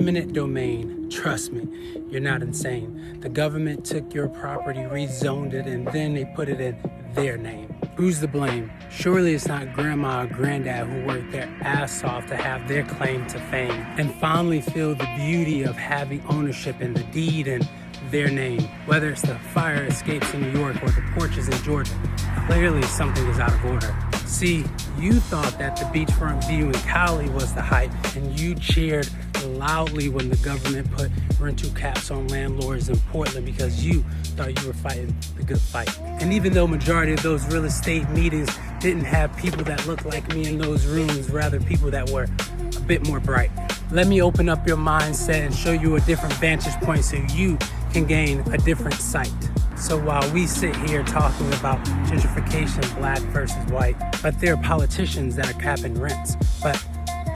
Eminent domain, trust me, you're not insane. The government took your property, rezoned it, and then they put it in their name. Who's to blame? Surely it's not grandma or granddad who worked their ass off to have their claim to fame and finally feel the beauty of having ownership in the deed in their name. Whether it's the fire escapes in New York or the porches in Georgia, clearly something is out of order. See, you thought that the beachfront view in Cali was the hype, and you cheered loudly when the government put rental caps on landlords in Portland because you thought you were fighting the good fight. And even though majority of those real estate meetings didn't have people that looked like me in those rooms, rather people that were a bit more bright. Let me open up your mindset and show you a different vantage point so you can gain a different sight. So while we sit here talking about gentrification, black versus white, but there are politicians that are capping rents. But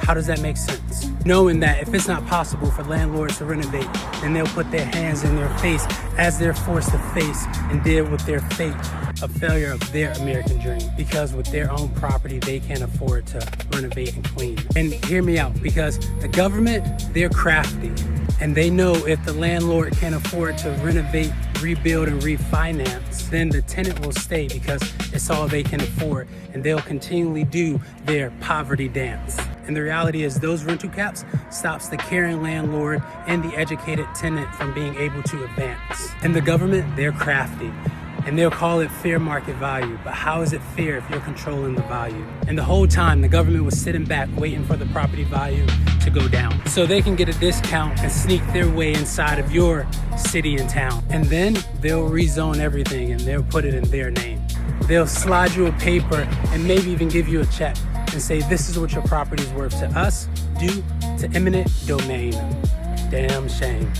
how does that make sense? Knowing that if it's not possible for landlords to renovate, then they'll put their hands in their face as they're forced to face and deal with their fate, a failure of their American dream. Because with their own property, they can't afford to renovate and clean. And hear me out, because the government, they're crafty. And they know if the landlord can't afford to renovate, rebuild, and refinance, then the tenant will stay because it's all they can afford, and they'll continually do their poverty dance. And the reality is those rental caps stops the caring landlord and the educated tenant from being able to advance. And the government, they're crafty. And they'll call it fair market value. But how is it fair if you're controlling the value? And the whole time, the government was sitting back waiting for the property value to go down so they can get a discount and sneak their way inside of your city and town. And then they'll rezone everything and they'll put it in their name. They'll slide you a paper and maybe even give you a check and say, this is what your property is worth to us due to eminent domain. Damn shame.